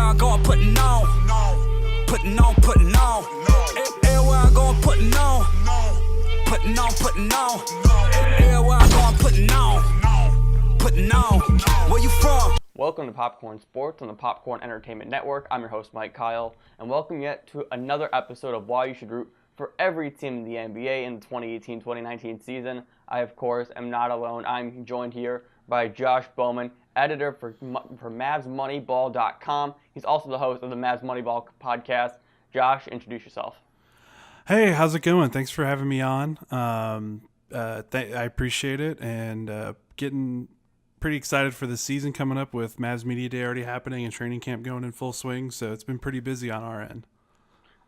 I go, I'm putting on. Putting on, putting on. Everywhere I go, I'm putting on. Putting on, putting on. Everywhere I go, I'm putting on. Putting on. Where you from? Welcome to Popcorn Sports on the Popcorn Entertainment Network. I'm your host, Mike Kyle, and welcome yet to another episode of Why You Should Root for Every Team in the NBA in the 2018-2019 season. I, of course, am not alone. I'm joined here by Josh Bowman, editor for MavsMoneyball.com. He's also the host of the Mavs Moneyball podcast. Josh, introduce yourself. Hey, how's it going? Thanks for having me on. I appreciate it, and getting pretty excited for the season coming up with Mavs Media Day already happening and training camp going in full swing, so it's been pretty busy on our end.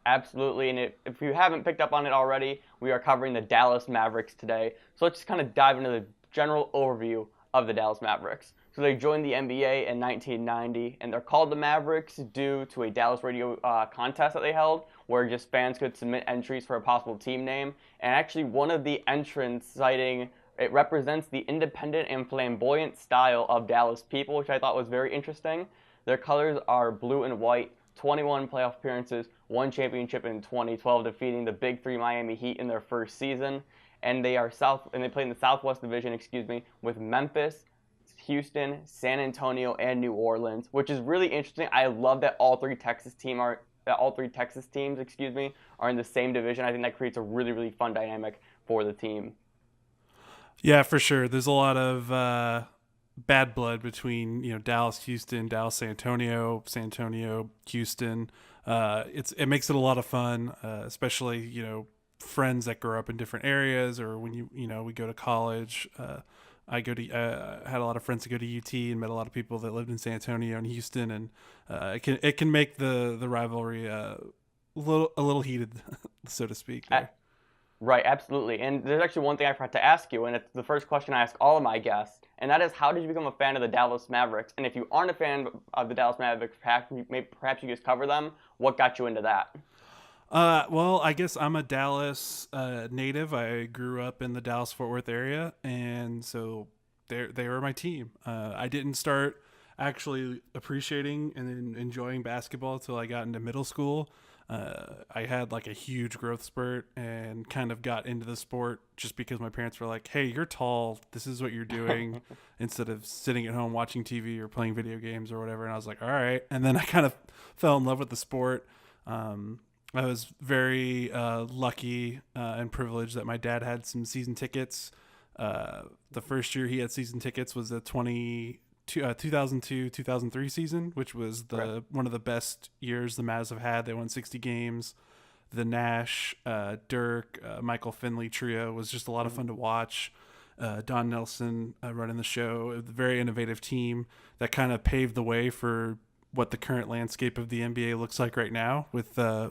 Absolutely, and if you haven't picked up on it already, we are covering the Dallas Mavericks today. So let's just kind of dive into the general overview of the Dallas Mavericks. So they joined the NBA in 1990, and they're called the Mavericks due to a Dallas radio contest that they held, where just fans could submit entries for a possible team name. And actually, one of the entrants citing it represents the independent and flamboyant style of Dallas people, which I thought was very interesting. Their colors are blue and white, 21 playoff appearances, one championship in 2012, defeating the Big Three Miami Heat in their first season. And they play in the Southwest Division, with Memphis, Houston, San Antonio, and New Orleans, which is really interesting. I love that all three Texas teams are in the same division. I think that creates a really, really fun dynamic for the team. Yeah, for sure. There's a lot of bad blood between Dallas, Houston, Dallas, San Antonio, Houston. It makes it a lot of fun, especially friends that grow up in different areas, or when we go to college. I had a lot of friends that go to UT and met a lot of people that lived in San Antonio and Houston, and it can make the rivalry a little heated, so to speak. Right, absolutely. And there's actually one thing I forgot to ask you, and it's the first question I ask all of my guests, and that is, how did you become a fan of the Dallas Mavericks? And if you aren't a fan of the Dallas Mavericks, perhaps you just cover them. What got you into that? Well, I guess I'm a Dallas native. I grew up in the Dallas-Fort Worth area, and so they were my team. I didn't start actually appreciating and enjoying basketball until I got into middle school. I had like a huge growth spurt and kind of got into the sport just because my parents were like, hey, you're tall, this is what you're doing, instead of sitting at home watching TV or playing video games or whatever. And I was like, all right. And then I kind of fell in love with the sport. I was very lucky and privileged that my dad had some season tickets. The first year he had season tickets was the 2002-2003 season, which was one of the best years the Mavs have had. They won 60 games. The Nash, Dirk, Michael Finley trio was just a lot of fun to watch. Don Nelson running the show. A very innovative team that kind of paved the way for what the current landscape of the NBA looks like right now, with high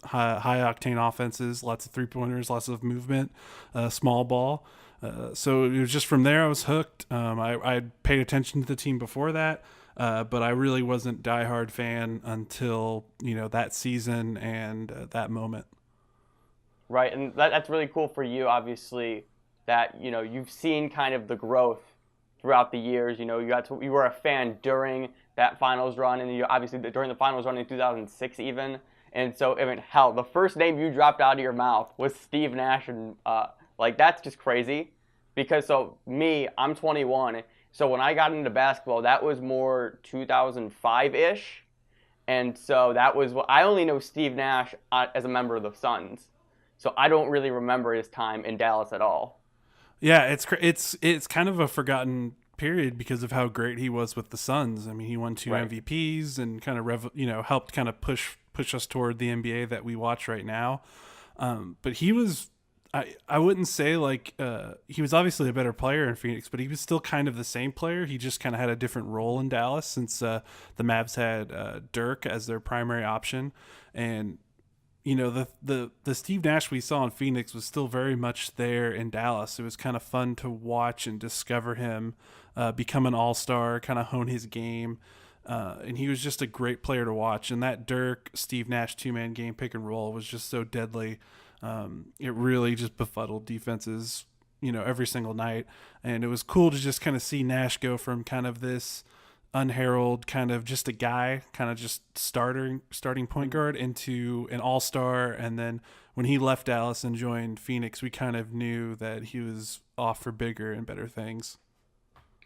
octane offenses, lots of 3-pointers, lots of movement, small ball. So it was just from there I was hooked. I paid attention to the team before that, but I really wasn't a diehard fan until that season and that moment. Right, and that's really cool for you, obviously, that you've seen kind of the growth throughout the years. You were a fan during that finals run, and obviously during the finals run in 2006 even. And so, hell, the first name you dropped out of your mouth was Steve Nash, and that's just crazy. Because I'm 21, so when I got into basketball, that was more 2005-ish, and so I only know Steve Nash as a member of the Suns, so I don't really remember his time in Dallas at all. Yeah, it's kind of a forgotten period because of how great he was with the Suns. I mean, he won 2 MVPs and kind of helped kind of push us toward the NBA that we watch right now. But he was, I wouldn't say he was obviously a better player in Phoenix, but he was still kind of the same player. He just kind of had a different role in Dallas since the Mavs had Dirk as their primary option. And the Steve Nash we saw in Phoenix was still very much there in Dallas. It was kind of fun to watch and discover him become an all-star, kind of hone his game. And he was just a great player to watch. And that Dirk, Steve Nash two-man game pick and roll was just so deadly. It really just befuddled defenses, every single night. And it was cool to just kind of see Nash go from kind of this unheralded kind of just a guy, kind of just starting point guard into an all-star. And then when he left Dallas and joined Phoenix, we kind of knew that he was off for bigger and better things.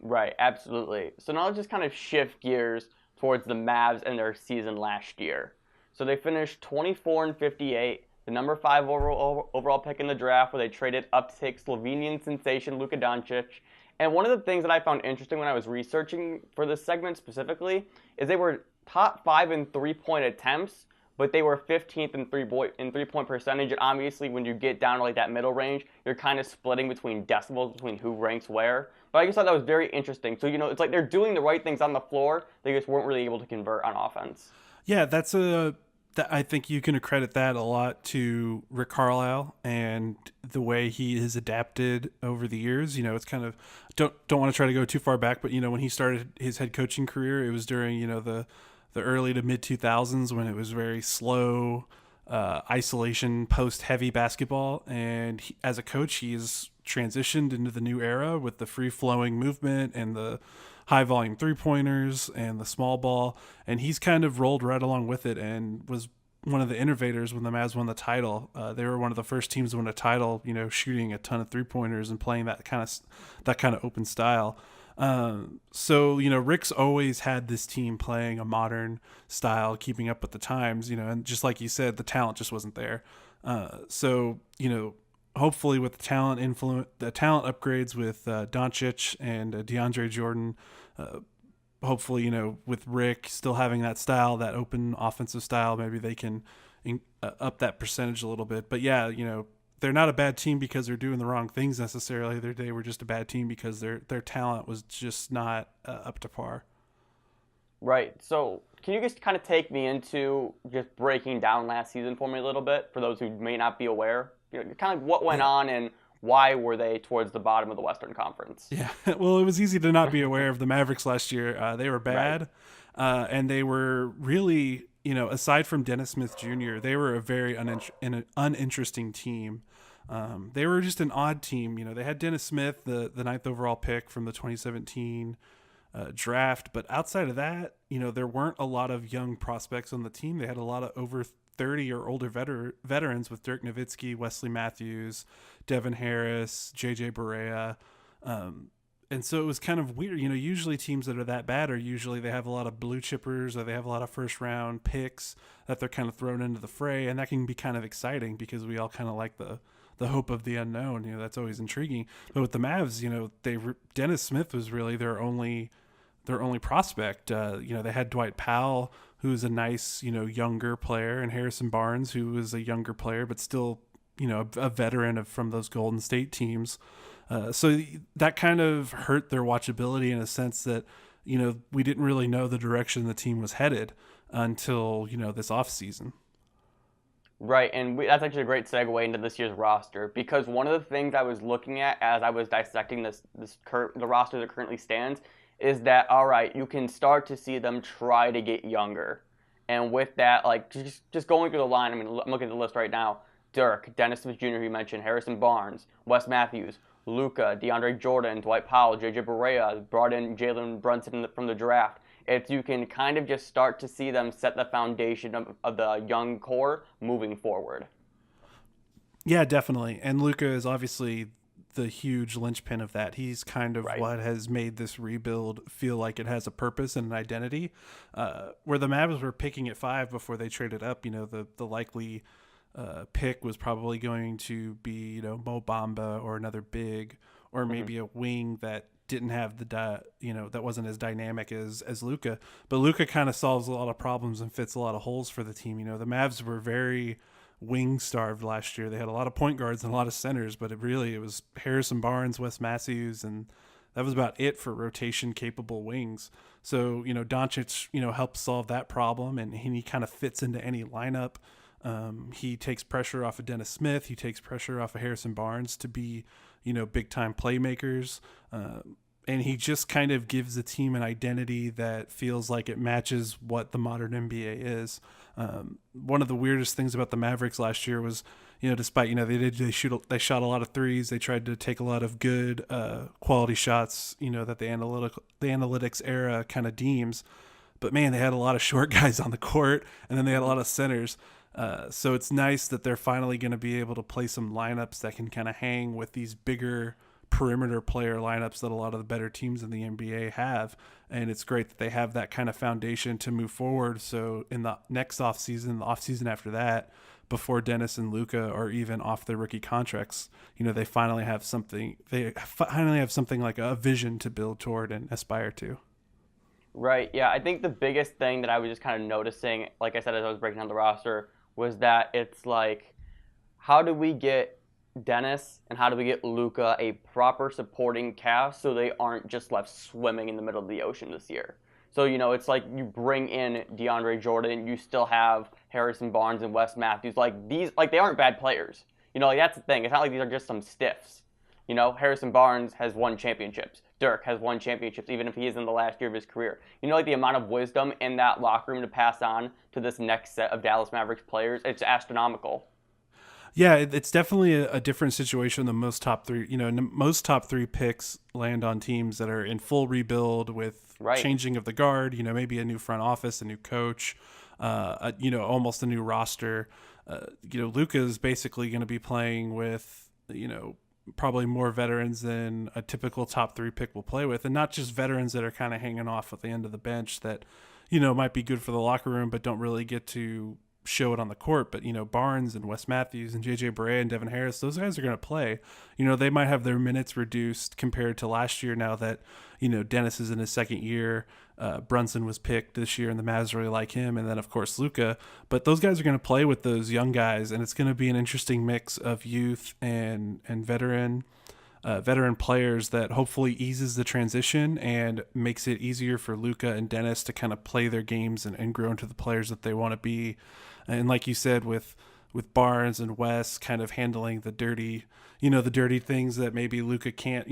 Right, absolutely. So now let's just kind of shift gears towards the Mavs and their season last year. So they finished 24-58, the number 5 overall pick in the draft, where they traded up to take Slovenian sensation Luka Doncic. And one of the things that I found interesting when I was researching for this segment specifically is they were top 5 in three-point attempts, but they were 15th in three-point percentage. And obviously, when you get down to like that middle range, you're kind of splitting between decimals between who ranks where. But I just thought that was very interesting. So, it's like they're doing the right things on the floor. They just weren't really able to convert on offense. Yeah, I think you can accredit that a lot to Rick Carlisle and the way he has adapted over the years. It's kind of don't want to try to go too far back, but when he started his head coaching career, it was during the early to mid 2000s when it was very slow, isolation, post heavy basketball. And as a coach, he's transitioned into the new era with the free flowing movement and the high volume 3-pointers and the small ball. And he's kind of rolled right along with it and was one of the innovators when the Mavs won the title. They were one of the first teams to win a title, shooting a ton of 3-pointers and playing that kind of open style. So Rick's always had this team playing a modern style, keeping up with the times, and just like you said, the talent just wasn't there. So hopefully with the talent upgrades with Doncic and DeAndre Jordan, hopefully, with Rick still having that style, that open offensive style, maybe they can up that percentage a little bit. But yeah, they're not a bad team because they're doing the wrong things necessarily. They were just a bad team because their talent was just not up to par. Right. So can you just kind of take me into just breaking down last season for me a little bit, for those who may not be aware? Kind of what went on and why were they towards the bottom of the Western Conference? Yeah, well, it was easy to not be aware of the Mavericks last year. They were bad, right. And they were really, aside from Dennis Smith Jr., they were a very uninteresting team. They were just an odd team. They had Dennis Smith, the 9th overall pick from the 2017 draft, but outside of that, there weren't a lot of young prospects on the team. They had a lot of over 30 or older veterans with Dirk Nowitzki, Wesley Matthews, Devin Harris, JJ Barea. And so it was kind of weird. Usually teams that are that bad are usually they have a lot of blue chippers or they have a lot of first round picks that they're kind of thrown into the fray. And that can be kind of exciting because we all kind of like the hope of the unknown. That's always intriguing. But with the Mavs, Dennis Smith was really their only prospect. They had Dwight Powell, who's a nice, younger player, and Harrison Barnes, who was a younger player, but still, a veteran from those Golden State teams. So that kind of hurt their watchability in a sense that, we didn't really know the direction the team was headed until, this offseason. Right, and that's actually a great segue into this year's roster, because one of the things I was looking at as I was dissecting the roster that currently stands is that, all right, you can start to see them try to get younger. And with that, like, just going through the line, I'm looking at the list right now. Dirk, Dennis Smith Jr., who you mentioned, Harrison Barnes, Wes Matthews, Luka, DeAndre Jordan, Dwight Powell, JJ Barea, brought in Jalen Brunson from the draft. You can kind of just start to see them set the foundation of the young core moving forward. Yeah, definitely. And Luka is obviously the huge linchpin of that. He's kind of what has made this rebuild feel like it has a purpose and an identity. Where the Mavs were picking at 5 before they traded up, the likely pick was probably going to be, Mo Bamba or another big, or maybe a wing that didn't have that wasn't as dynamic as Luka. But Luka kind of solves a lot of problems and fits a lot of holes for the team. The Mavs were very wing starved last year. They had a lot of point guards and a lot of centers, but it was Harrison Barnes, Wes Matthews, and that was about it for rotation capable wings. So, Doncic, helps solve that problem, and he kind of fits into any lineup. He takes pressure off of Dennis Smith. He takes pressure off of Harrison Barnes to be, big time playmakers. he just kind of gives the team an identity that feels like it matches what the modern NBA is. One of the weirdest things about the Mavericks last year was, despite they shot a lot of threes, they tried to take a lot of good quality shots, that the analytics era kind of deems. But man, they had a lot of short guys on the court, and then they had a lot of centers. So it's nice that they're finally going to be able to play some lineups that can kind of hang with these bigger perimeter player lineups that a lot of the better teams in the NBA have. And it's great that they have that kind of foundation to move forward. So in the next offseason, the offseason after that, before Dennis and Luka are even off their rookie contracts, they finally have something. They finally have something like a vision to build toward and aspire to. Right. Yeah. I think the biggest thing that I was just kind of noticing, like I said, as I was breaking down the roster, was that it's like, how do we get Dennis and how do we get Luka a proper supporting cast so they aren't just left swimming in the middle of the ocean this year? So, it's like you bring in DeAndre Jordan, you still have Harrison Barnes and Wes Matthews. They aren't bad players. That's the thing. It's not like these are just some stiffs. Harrison Barnes has won championships. Dirk has won championships, even if he is in the last year of his career. The amount of wisdom in that locker room to pass on to this next set of Dallas Mavericks players, it's astronomical. Yeah, it's definitely a different situation than most top three. Most top three picks land on teams that are in full rebuild with changing of the guard, maybe a new front office, a new coach, almost a new roster. Luka is basically going to be playing with, probably more veterans than a typical top three pick will play with, and not just veterans that are kind of hanging off at the end of the bench that, might be good for the locker room, but don't really get to show it on the court. But Barnes and Wes Matthews and JJ Barea and Devin Harris, those guys are going to play. They might have their minutes reduced compared to last year now that Dennis is in his second year. Brunson was picked this year and the Mavs really like him, and then of course Luka. But those guys are going to play with those young guys, and it's going to be an interesting mix of youth and veteran players that hopefully eases the transition and makes it easier for Luka and Dennis to kind of play their games and grow into the players that they want to be. And like you said, with Barnes and Wes kind of handling the dirty things that maybe Luka can't,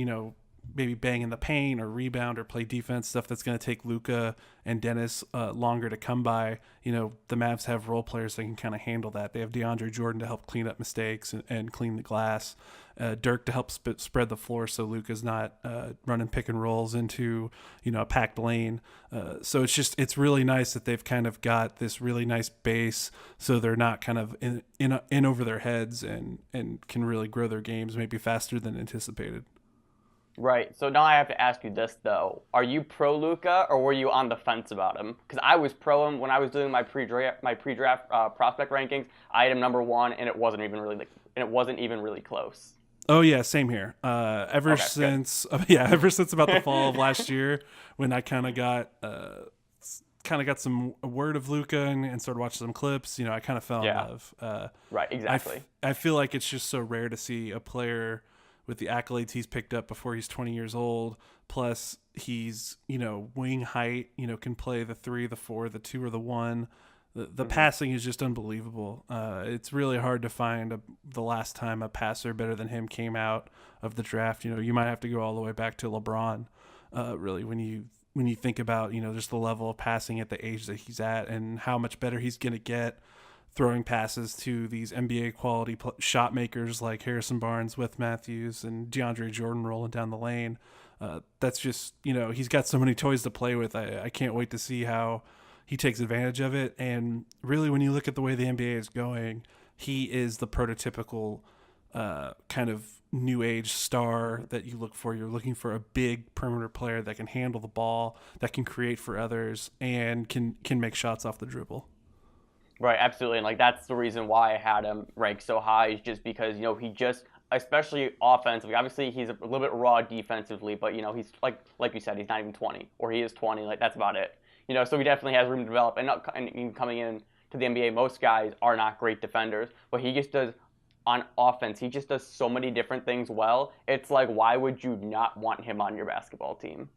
maybe bang in the paint or rebound or play defense, stuff that's going to take Luka and Dennis longer to come by. The Mavs have role players that can kind of handle that. They have DeAndre Jordan to help clean up mistakes and clean the glass. Dirk to help spread the floor so Luka's not running pick and rolls into a packed lane. So it's really nice that they've kind of got this really nice base so they're not kind of in over their heads and can really grow their games maybe faster than anticipated. Right. So now I have to ask you this, though. Are you pro Luka or were you on the fence about him? Because I was pro him when I was doing my pre-draft prospect rankings. I had him number one, and it wasn't even really close. Oh yeah, same here. Ever since about the fall of last year, when I kind of got some word of Luka and started watching some clips, I kind of fell in love. Right. Exactly. I feel like it's just so rare to see a player with the accolades he's picked up before he's 20 years old. Plus he's, wing height, can play the 3, the 4, the 2, or the 1. The passing is just unbelievable. It's really hard to find the last time a passer better than him came out of the draft. You might have to go all the way back to LeBron, really, when you think about, just the level of passing at the age that he's at and how much better he's going to get throwing passes to these NBA quality shot makers like Harrison Barnes, Wes Matthews, and DeAndre Jordan rolling down the lane. That's just, he's got so many toys to play with. I can't wait to see how he takes advantage of it. And really, when you look at the way the NBA is going, he is the prototypical kind of new age star that you look for. You're looking for a big perimeter player that can handle the ball, that can create for others, and can make shots off the dribble. Right, absolutely. And that's the reason why I had him ranked so high, is just because, he just, especially offensively, obviously he's a little bit raw defensively, but, he's like you said, he's not even 20, or he is 20, that's about it. So he definitely has room to develop. And coming in to the NBA, most guys are not great defenders, but he just does, on offense, he just does so many different things well. It's like, why would you not want him on your basketball team?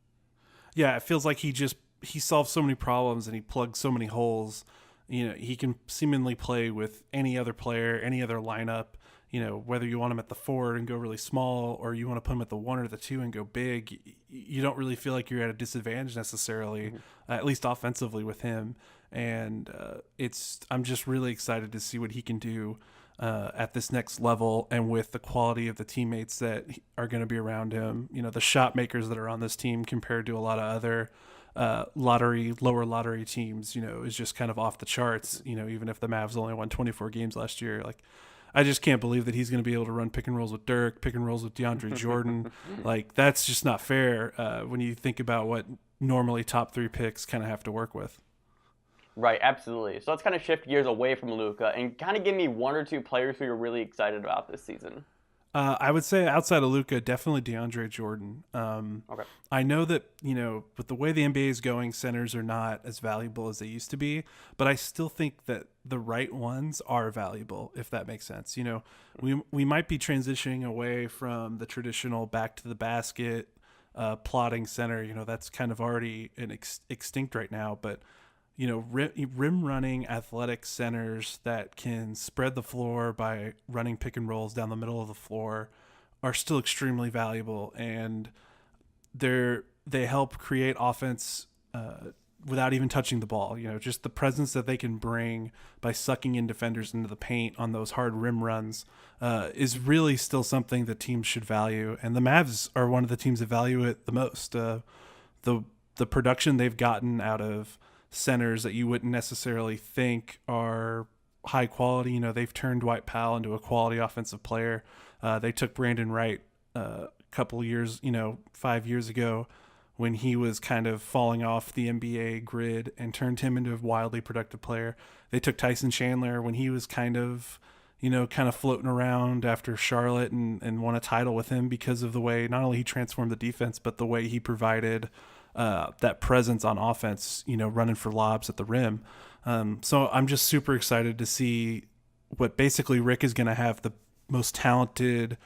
Yeah, it feels like he solves so many problems and he plugs so many holes. He can seemingly play with any other player, any other lineup. whether you want him at the 4 and go really small, or you want to put him at the 1 or the 2 and go big, you don't really feel like you're at a disadvantage necessarily, at least offensively with him. And I'm just really excited to see what he can do at this next level, and with the quality of the teammates that are going to be around him. The shot makers that are on this team compared to a lot of other lower lottery teams, is just kind of off the charts. Even if the Mavs only won 24 games last year, like, I just can't believe that he's going to be able to run pick and rolls with Dirk, pick and rolls with DeAndre Jordan. Like, that's just not fair when you think about what normally top 3 picks kind of have to work with. Right, absolutely. So let's kind of shift gears away from Luka and kind of give me 1 or 2 players who you're really excited about this season. I would say outside of Luka, definitely DeAndre Jordan. Okay. I know that, with the way the NBA is going, centers are not as valuable as they used to be, but I still think that the right ones are valuable, if that makes sense. We might be transitioning away from the traditional back to the basket, plotting center. That's kind of already extinct right now, but rim running athletic centers that can spread the floor by running pick and rolls down the middle of the floor are still extremely valuable, and they help create offense without even touching the ball. Just the presence that they can bring by sucking in defenders into the paint on those hard rim runs is really still something that teams should value, and the Mavs are one of the teams that value it the most. The production they've gotten out of centers that you wouldn't necessarily think are high quality. They've turned Dwight Powell into a quality offensive player. They took Brandon Wright a couple years, 5 years ago, when he was kind of falling off the NBA grid, and turned him into a wildly productive player. They took Tyson Chandler when he was kind of floating around after Charlotte, and won a title with him because of the way not only he transformed the defense, but the way he provided that presence on offense, running for lobs at the rim. So I'm just super excited to see what basically Rick is going to have the most talented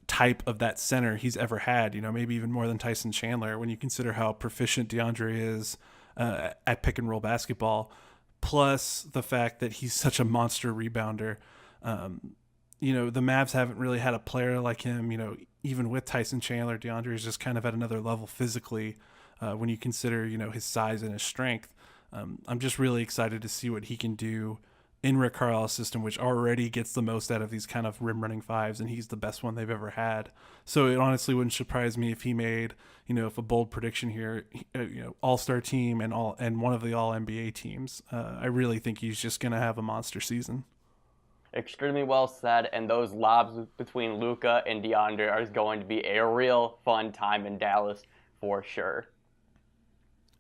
type of that center he's ever had, maybe even more than Tyson Chandler when you consider how proficient DeAndre is at pick and roll basketball, plus the fact that he's such a monster rebounder. The Mavs haven't really had a player like him, even with Tyson Chandler. DeAndre is just kind of at another level physically when you consider, his size and his strength. I'm just really excited to see what he can do in Rick Carlisle's system, which already gets the most out of these kind of rim running 5s, and he's the best one they've ever had. So it honestly wouldn't surprise me if he made, if a bold prediction here, all-star team and one of the all NBA teams. I really think he's just going to have a monster season. Extremely well said, and those lobs between Luka and DeAndre are going to be a real fun time in Dallas for sure.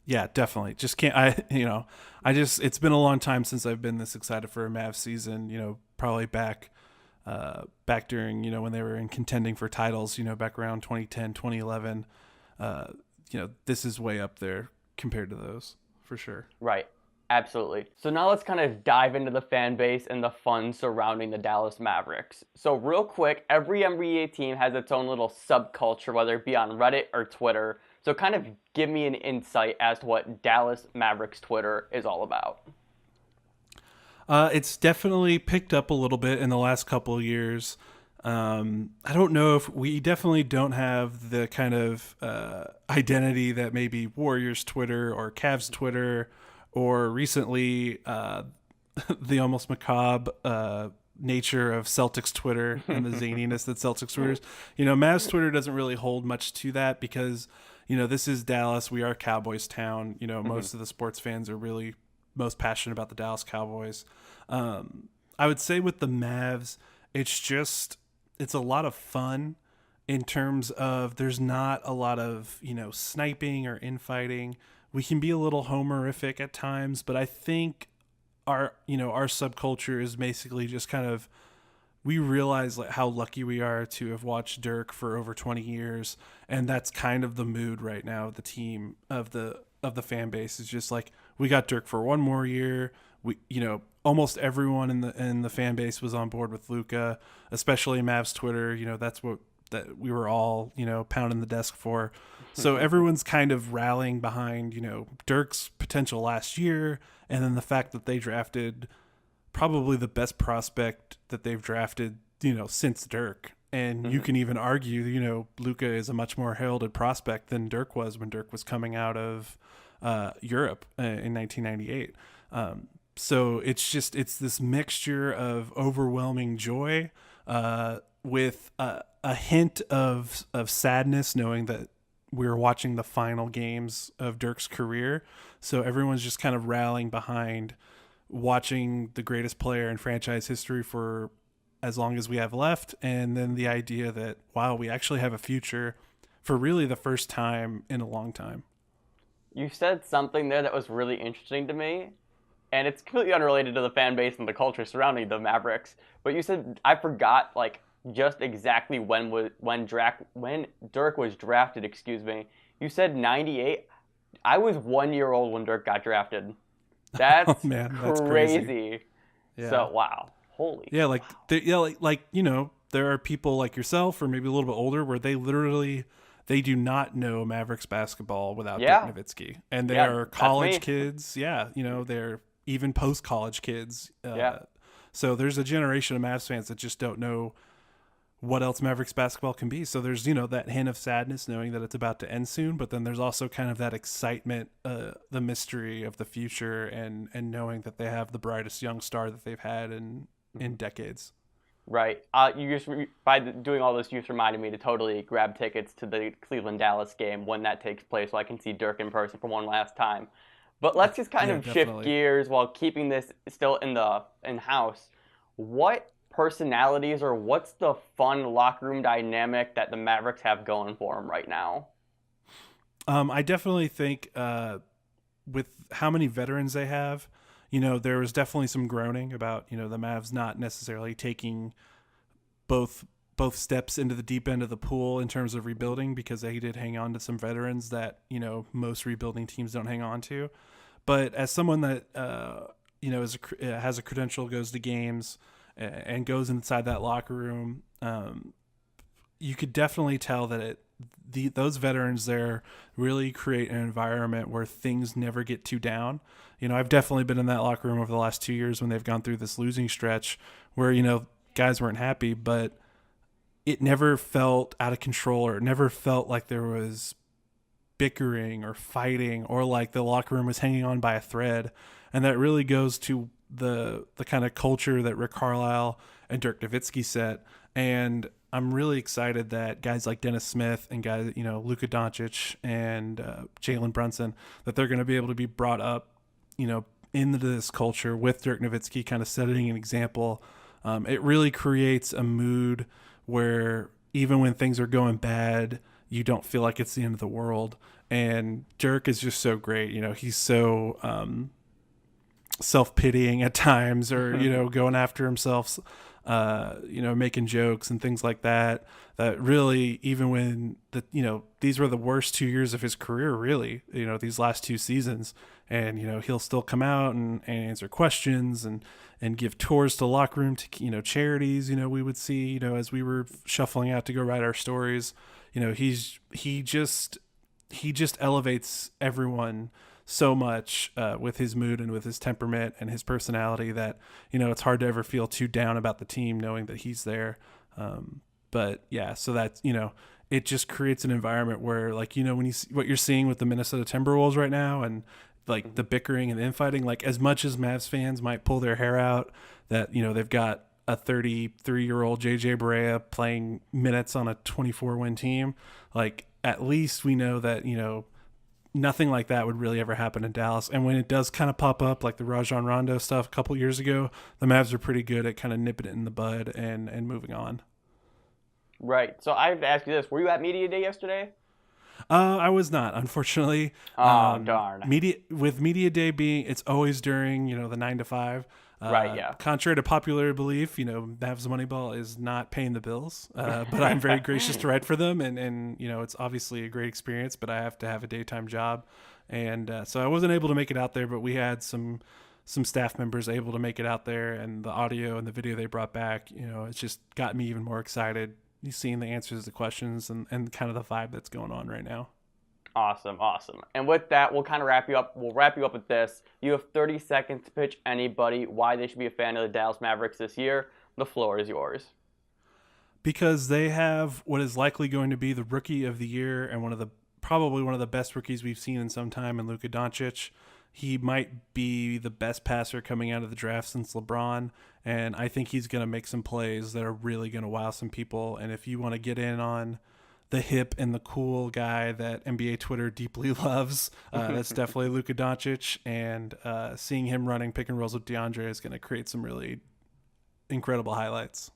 Yeah, definitely. Just can't, it's been a long time since I've been this excited for a Mavs season, probably back during, when they were in contending for titles, back around 2010, 2011. This is way up there compared to those, for sure. Right. Absolutely. So now let's kind of dive into the fan base and the fun surrounding the Dallas Mavericks. So real quick, every NBA team has its own little subculture, whether it be on Reddit or Twitter. So kind of give me an insight as to what Dallas Mavericks Twitter is all about. It's definitely picked up a little bit in the last couple of years. I don't know if we definitely don't have the kind of identity that maybe Warriors Twitter or Cavs Twitter, or recently the almost macabre nature of Celtics Twitter and the zaniness that Celtics Twitter is. Mavs Twitter doesn't really hold much to that because, this is Dallas. We are Cowboys town. Most of the sports fans are really most passionate about the Dallas Cowboys. I would say with the Mavs, it's a lot of fun in terms of there's not a lot of, sniping or infighting. We can be a little homerific at times, but I think our subculture is basically just kind of, we realize how lucky we are to have watched Dirk for over 20 years. And that's kind of the mood right now of the team, of the fan base, is just like, we got Dirk for one more year. We, almost everyone in the fan base was on board with Luka, especially Mavs Twitter. That's what that we were all, pounding the desk for. So everyone's kind of rallying behind, Dirk's potential last year. And then the fact that they drafted probably the best prospect that they've drafted since Dirk. And you can even argue, Luka is a much more heralded prospect than Dirk was when Dirk was coming out of Europe in 1998. So it's this mixture of overwhelming joy with a hint of sadness, knowing that we're watching the final games of Dirk's career. So everyone's just kind of rallying behind watching the greatest player in franchise history for as long as we have left. And then the idea that, wow, we actually have a future for really the first time in a long time. You said something there that was really interesting to me, and it's completely unrelated to the fan base and the culture surrounding the Mavericks. But you said, I forgot, just exactly when Dirk was drafted, excuse me. You said 98. I was 1 year old when Dirk got drafted. That's, oh, man, that's crazy. Yeah. So, wow. Holy. Yeah, there are people like yourself or maybe a little bit older where they do not know Mavericks basketball without Dirk Nowitzki. And they are college kids. Yeah, they're even post-college kids. So there's a generation of Mavs fans that just don't know what else Mavericks basketball can be. So there's, that hint of sadness knowing that it's about to end soon, but then there's also kind of that excitement, the mystery of the future and knowing that they have the brightest young star that they've had in decades. Right. By doing all this, you just reminded me to totally grab tickets to the Cleveland-Dallas game when that takes place so I can see Dirk in person for one last time. But let's just kind of shift gears while keeping this still in-house. What personalities or what's the fun locker room dynamic that the Mavericks have going for them right now? I definitely think with how many veterans they have, there was definitely some groaning about, the Mavs not necessarily taking both steps into the deep end of the pool in terms of rebuilding, because they did hang on to some veterans that, most rebuilding teams don't hang on to. But as someone that, has a credential, goes to games and goes inside that locker room, you could definitely tell that those veterans there really create an environment where things never get too down. I've definitely been in that locker room over the last 2 years when they've gone through this losing stretch where, guys weren't happy, but it never felt out of control, or it never felt like there was bickering or fighting or like the locker room was hanging on by a thread. And that really goes to the kind of culture that Rick Carlisle and Dirk Nowitzki set. And I'm really excited that guys like Dennis Smith and guys, Luka Doncic and Jalen Brunson, that they're going to be able to be brought up, into this culture with Dirk Nowitzki kind of setting an example. It really creates a mood where even when things are going bad, you don't feel like it's the end of the world. And Dirk is just so great. He's so self-pitying at times, or, going after himself, making jokes and things like that, that really, even when these were the worst 2 years of his career, really, these last two seasons, and, he'll still come out and answer questions and give tours to locker room, to, charities, we would see, as we were shuffling out to go write our stories, he just elevates everyone so much with his mood and with his temperament and his personality that, it's hard to ever feel too down about the team knowing that he's there. But yeah, so that, it just creates an environment where, like, when you see what you're seeing with the Minnesota Timberwolves right now, and like the bickering and the infighting, like as much as Mavs fans might pull their hair out that, they've got a 33-year-old JJ Barea playing minutes on a 24-win team, like at least we know that, nothing like that would really ever happen in Dallas. And when it does kind of pop up, like the Rajon Rondo stuff a couple years ago, the Mavs are pretty good at kind of nipping it in the bud and moving on. Right. So I have to ask you this. Were you at Media Day yesterday? I was not, unfortunately. Oh, darn. Media Day being, it's always during, the 9 to 5. Right, yeah. Contrary to popular belief, Mavs Moneyball is not paying the bills, but I'm very gracious to write for them, and it's obviously a great experience, but I have to have a daytime job, and so I wasn't able to make it out there, but we had some staff members able to make it out there, and the audio and the video they brought back, it's just got me even more excited, seeing the answers to the questions and kind of the vibe that's going on right now. Awesome. And with that, we'll kind of wrap you up. We'll wrap you up with this. You have 30 seconds to pitch anybody why they should be a fan of the Dallas Mavericks this year. The floor is yours. Because they have what is likely going to be the rookie of the year and probably one of the best rookies we've seen in some time in Luka Doncic. He might be the best passer coming out of the draft since LeBron, and I think he's going to make some plays that are really going to wow some people. And if you want to get in on the hip and the cool guy that NBA Twitter deeply loves, that's definitely Luka Doncic, and seeing him running pick and rolls with DeAndre is going to create some really incredible highlights.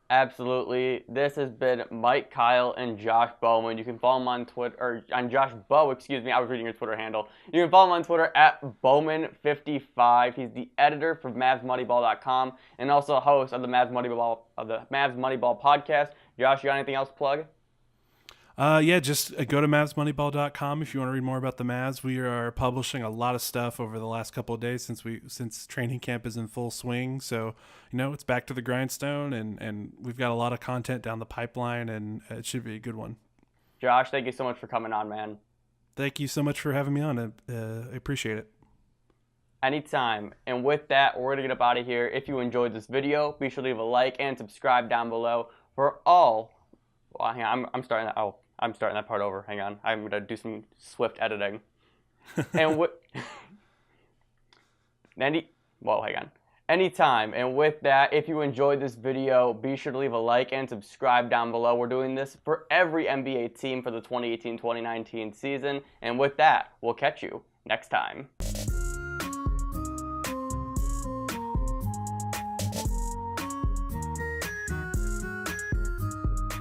Absolutely. This has been Mike Kyle and Josh Bowman. You can follow him on Twitter, or on Josh Bowe, excuse me. I was reading your Twitter handle. You can follow him on Twitter at Bowman55. He's the editor for MavsMoneyball.com and also host of the Mavs Moneyball podcast. Josh, you got anything else to plug? Just go to MavsMoneyball.com if you want to read more about the Mavs. We are publishing a lot of stuff over the last couple of days since training camp is in full swing. So, it's back to the grindstone, and we've got a lot of content down the pipeline, and it should be a good one. Josh, thank you so much for coming on, man. Thank you so much for having me on. I appreciate it. Anytime. And with that, we're going to get up out of here. If you enjoyed this video, be sure to leave a like and subscribe down below for all... Well, hang on, I'm starting that part over. Hang on. I'm going to do some swift editing. Hang on. Anytime. And with that, if you enjoyed this video, be sure to leave a like and subscribe down below. We're doing this for every NBA team for the 2018-2019 season. And with that, we'll catch you next time.